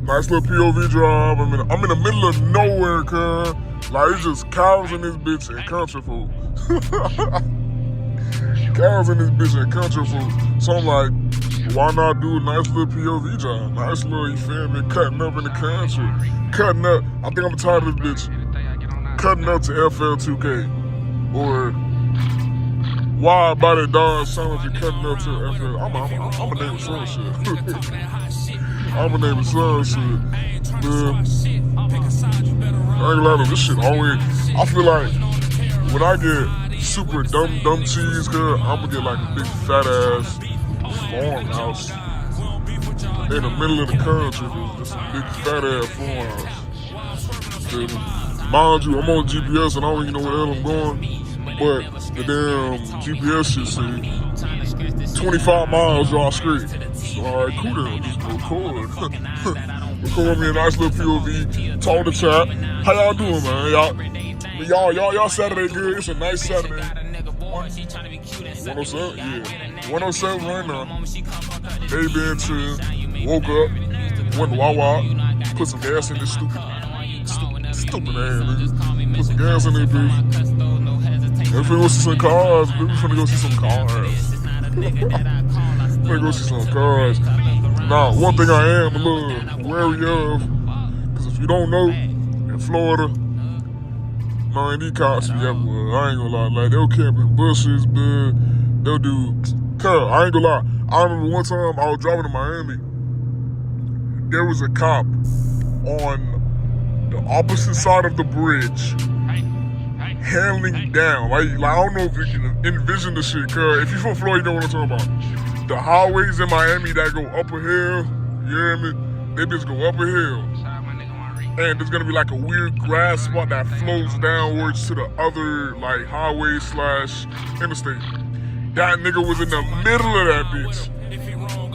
Nice little POV drive. I'm in the middle of nowhere, cuz. Like, it's just cows in this bitch and country food. Cows in this bitch and country food. So I'm like, why not do a nice little POV drive? Nice little, you feel me, cutting up in the country. Cutting up. I think I'm tired of this bitch. Cutting up to FL2K. Or why by the dog sound like you're cutting up to FL. I'm gonna name it some shit. I'm gonna name it some shit. Man, I ain't gonna lie to this shit always. I feel like when I get super dumb cheese, cuz I'm gonna get like a big fat ass farmhouse in the middle of the country. Just a big fat ass farmhouse. Mind you, I'm on GPS and I don't even know where the hell I'm going. But the damn GPS shit say 25 miles y'all straight. So alright, cool then. Just record. Record me a nice little POV. Talk to chat. How y'all doing, man? Y'all Saturday good. It's a nice Saturday. 107? Yeah. 107 right now. They been chillin'. Woke up. Went to Wawa. Put some gas in this stupid ass, nigga. Put some gas in this bitch. If we go see some cars, we finna go see some cars. Finna go see some cars. Now, one thing I am a little wary of, because if you don't know, in Florida, man, these cops be everywhere. I ain't gonna lie, like, they'll camp in bushes, but they'll do, I ain't gonna lie. I remember one time I was driving to Miami, there was a cop on the opposite side of the bridge, handling down. Like I don't know if you can envision the shit, cuz if you from Florida, you know what I'm talking about. The highways in Miami that go up a hill, you hear me? They just go up a hill. And there's gonna be like a weird grass spot that flows downwards to the other like highway / interstate. That nigga was in the middle of that bitch,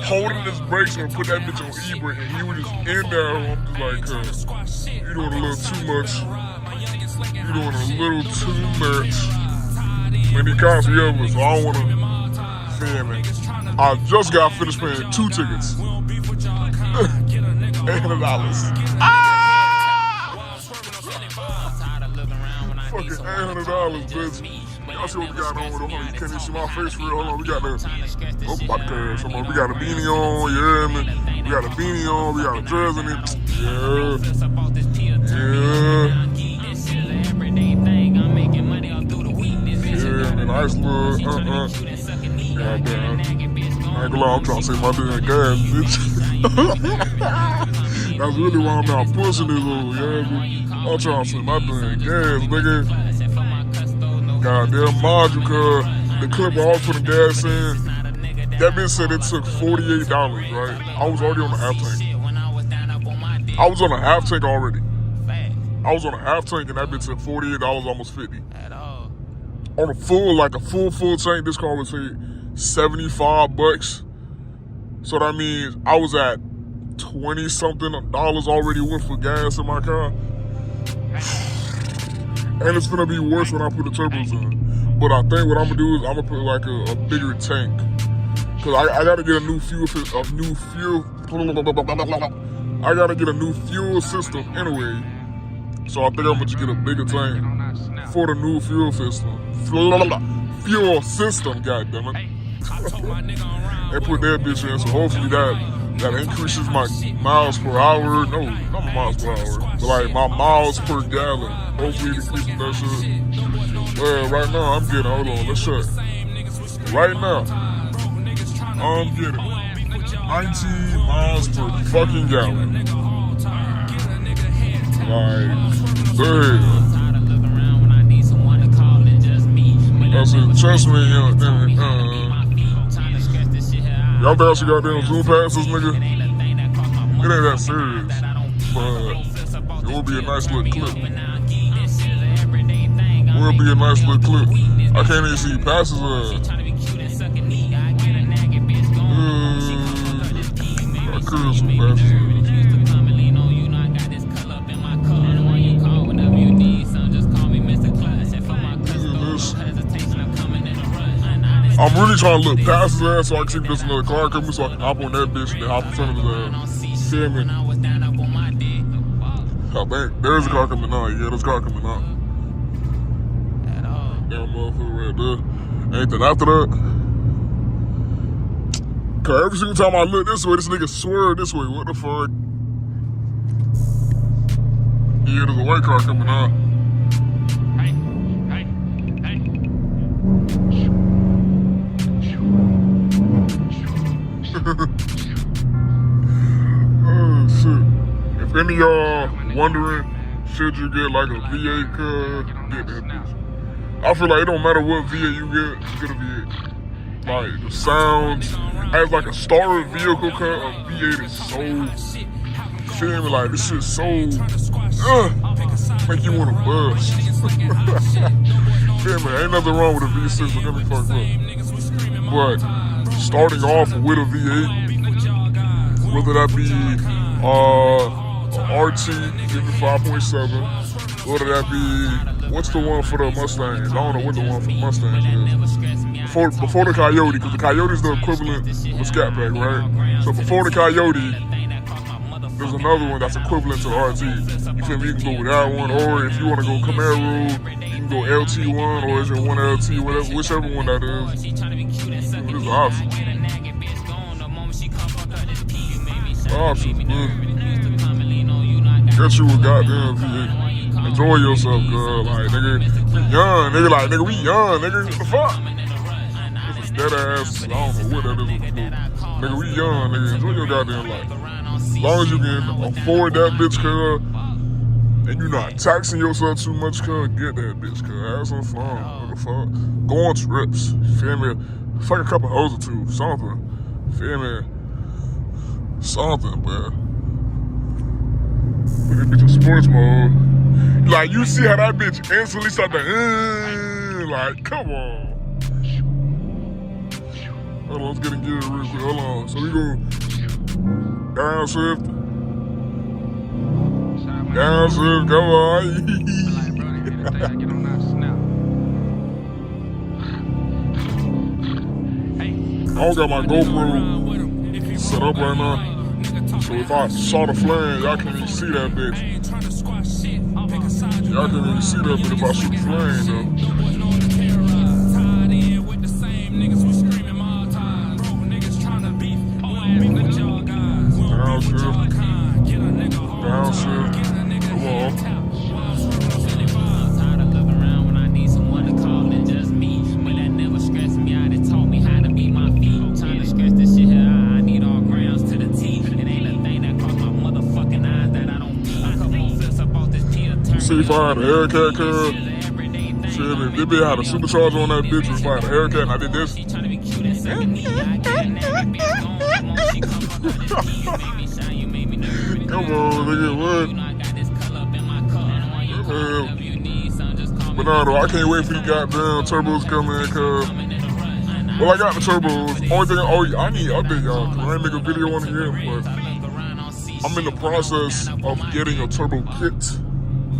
holding his brakes and put that bitch on e-brake, and he was just in there. I'm just like, cuz, you doing a little too much. You doing a little too much. Man, he cops me over, so I don't wanna fan me. I just got finished paying 2 tickets. $800. Fucking $800, bitch. Y'all see what we got on with them. You can't even see my face for real. Hold on, we got the podcast. We got a beanie on, you hear me? We got a beanie on, we got a dress in it. Yeah, nice little, goddamn. I ain't gonna lie, I'm trying to save my damn gas, bitch. That's really why I'm out pushing this over, yeah? I'm trying to save my damn gas, nigga. Goddamn module, cuz the clip I was putting gas in, that bitch said it took $48, right? I was already on the half tank. I was on a half tank already. I was on a half tank and that bitch said $48, almost $50. On a full, like a full tank, this car would take $75. So that means I was at 20 something dollars already worth for gas in my car. And it's gonna be worse when I put the turbos in. But I think what I'm gonna do is I'm gonna put like a bigger tank. Cause I gotta get a new fuel. I gotta get a new fuel system anyway. So I think I'm gonna just get a bigger tank for the new fuel system. Fuel system, goddammit. And put that bitch in, so hopefully that increases my miles per hour. No, not my miles per hour, but like my miles per gallon. Hopefully it increases that shit. Well, right now I'm getting, hold on, let's check. Right now, I'm getting 19 miles per fucking gallon. Like, damn. That's it, trust me, y'all think I should goddamn zoom past this nigga? It ain't that serious, but it will be a nice little clip. It will be a nice little clip. I can't even see past his ass. I could zoom past his ass. I'm really trying to look past his ass so I can see if there's another car coming so I can hop on that bitch and then hop in front of his ass. Feel me? I think there's a car coming out. Yeah, there's a car coming out. Damn motherfucker right there. Ain't that after that? Cause every single time I look this way, this nigga swerve this way. What the fuck? Yeah, there's a white car coming out. Oh shit. If any of y'all wondering, should you get like a V8 car, get that bitch. I feel like it don't matter what V8 you get a V8. Like the sounds, as like a starter vehicle car, a V8 is so, feel me, like this shit's so, make you wanna bust. Feel me, ain't nothing wrong with a V6, but let me fuck up. But starting off with a V8, whether that be a RT, give me 5.7, whether that be, what's the one for the Mustangs? I don't know what the one for the Mustangs is. Before the Coyote, because the Coyote is the equivalent of a Scat Pack, right? So before the Coyote, there's another one that's equivalent to the RT. You feel me? You can go with that one, or if you want to go Camaro, you can go LT1, or is it 1LT, whatever, whichever one that is. There's an option. Options, man. Get you a goddamn V8. Enjoy yourself, girl. Like, nigga, we young, nigga. Like, nigga, we young, nigga. What the fuck? This is dead ass. I don't know what that is. Nigga, we young, nigga. Enjoy your goddamn life. As long as you can afford that bitch, cuz, and you're not taxing yourself too much, cuz, get that bitch, cuz. Have some fun. What the fuck? Go on trips. Feel me? Fuck a couple hoes or two. Something. Feel me? Something, bro. Put that bitch in sports mode. Like, you see how that bitch instantly start to, like, come on. Hold on, let's get it real quick. Hold on. So we go downshift. Downshift, come on. I don't got my GoPro set up right now. So if I saw the flame, y'all can't even see that bitch. Y'all can't even see that bitch if I shoot the flame, though. Downshift. Come on. See if I had a haircut, cuz. Shit, if they had a supercharger on that bitch, if I had a haircut and I did this. Come on, nigga, what? But no, though, I can't wait for these goddamn turbos coming in, cuz. Well, I got the turbos. Only thing, I need to update y'all, cuz I ain't make a video on it yet, but I'm in the process of getting a turbo kit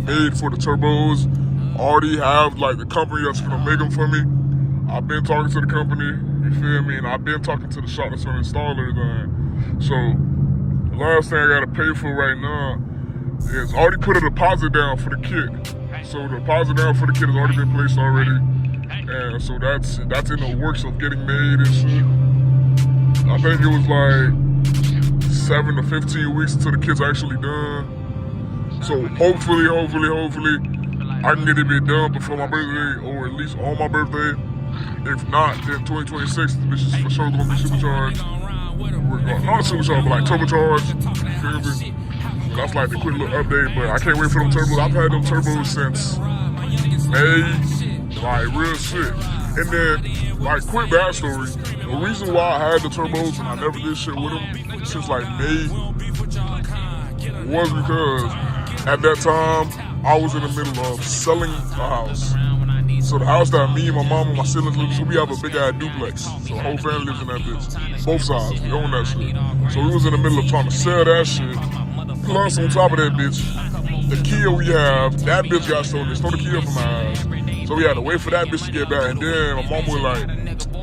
made for the turbos. Already have like the company that's gonna make them for me. I've been talking to the company, you feel me, and I've been talking to the shop that's gonna install everything. So the last thing I gotta pay for right now is already put a deposit down for the kit. So the deposit down for the kit has already been placed already, and so that's in the works of getting made and shit. I think it was like 7 to 15 weeks until the kit's actually done. So hopefully, I can get it bit done before my birthday, or at least on my birthday. If not, then 2026, this is for sure gonna be supercharged. Not supercharged, but like turbocharged. You feel me? So that's like the quick little update, but I can't wait for them turbos. I've had them turbos since May, like real shit. And then, like, quick backstory, the reason why I had the turbos and I never did shit with them since like May was because at that time, I was in the middle of selling a house. So the house that me and my mom and my siblings live in, so we have a big ass duplex. So the whole family lives in that bitch. Both sides, we own that shit. So we was in the middle of trying to sell that shit. Plus, on top of that bitch, the Kia we have, that bitch got stolen. They stole the Kia from my house. So we had to wait for that bitch to get back. And then my mom was like,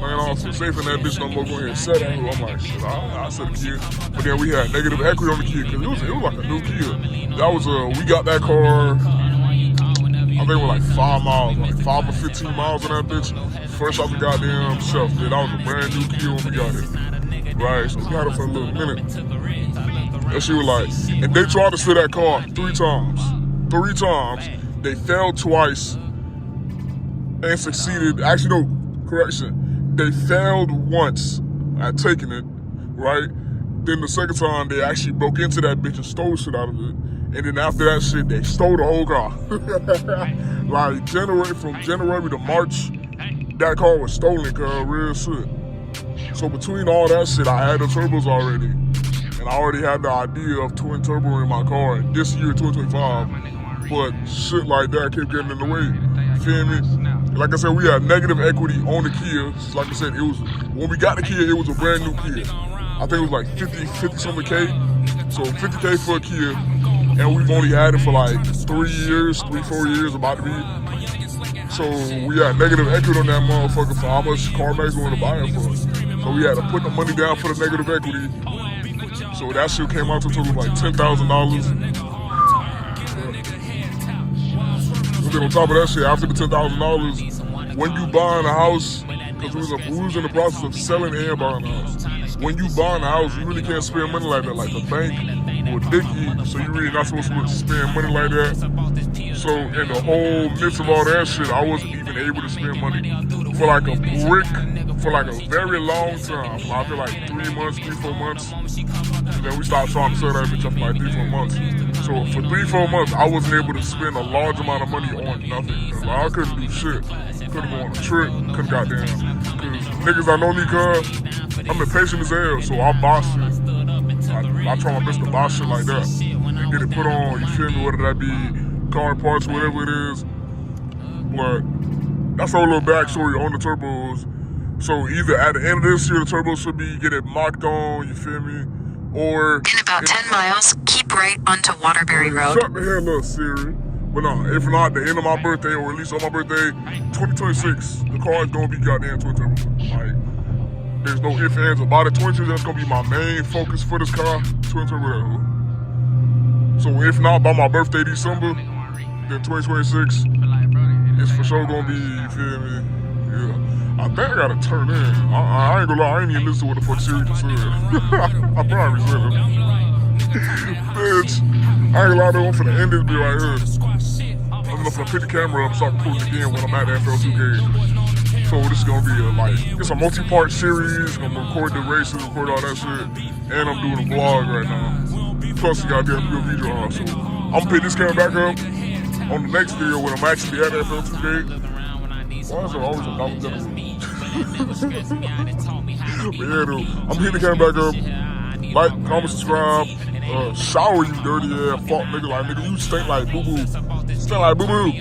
Man, I was so safe in that bitch, no more going ahead and set on her. I'm like, shit, I set the Kia. But then we had negative equity on the Kia because it was like a new Kia. That was we got that car, I think it was like 5 miles, like 5 or 15 miles in that bitch. Fresh off the goddamn shelf, dude. That was a brand new Kia when we got it. Right, so we had it for a little minute. And she was like, and they tried to steal that car 3 times. 3 times. They failed twice and succeeded. Actually, no, correction. They failed once at taking it, right? Then the second time, they actually broke into that bitch and stole shit out of it. And then after that shit, they stole the whole car. Like, from January to March, that car was stolen, cuz, real shit. So between all that shit, I had the turbos already. And I already had the idea of twin turbo in my car this year, 2025. But shit like that kept getting in the way. You feel me? Like I said, we had negative equity on the Kia. Like I said, it was when we got the Kia, it was a brand new Kia. I think it was like 50 something K. So 50K for a Kia. And we've only had it for like 4 years, about to be. So we had negative equity on that motherfucker for how much CarMax wanted to buy it for. So we had to put the money down for the negative equity. So that shit came out to a total of like $10,000. And then on top of that shit, after the $10,000, when you buying a house, because we was in the process of selling and buying a house. When you buying a house, you really can't spend money like that, like the bank or Dickie. So you really not supposed to spend money like that. So in the whole midst of all that shit, I wasn't even able to spend money for like a brick for like a very long time. I feel like 3 months, 3-4 months. And then we started trying to sell that bitch up for like 3-4 months. So for 3-4 months, I wasn't able to spend a large amount of money on nothing. Like, I couldn't do shit. Couldn't go on a trip. Couldn't goddamn. Cause niggas that know me, cuz, I'm impatient as hell. So I buy shit. I try my best to buy shit like that and get it put on. You feel me? Whether that be car parts, whatever it is. But that's our little backstory on the turbos. So either at the end of this year, the turbos should be get it mocked on, you feel me? Or in about 10 miles, keep right onto Waterbury Road. Shut the hell up, Siri. But no, if not, the end of my birthday, or at least on my birthday, 2026, the car is gonna be goddamn twin turbo. Like, there's no ifs, ands about it. 2026, that's gonna be my main focus for this car, twin turbo. So if not by my birthday, December, then 2026, it's for sure gonna be, you feel me? Yeah. I think I gotta turn in. I ain't gonna lie, I ain't even listen to what the fuck Siri just said. I probably said it. Bitch, I ain't gonna lie, I'm finna end this bit right here. I'm gonna pick the camera up so I can pull it again when I'm at the FL2 game. So this is gonna be it's a multi-part series. I'm gonna record the races, record all that shit. And I'm doing a vlog right now. Plus, you gotta do a video on. So I'm gonna pick this camera back up on the next video when I'm actually at the FL2 game. Why is there always a double gentleman? But yeah, dude, I'm hitting the camera back up. Like, comment, subscribe. Shower, you dirty ass fuck nigga. Like, nigga, you stink like boo boo. Stink like boo boo.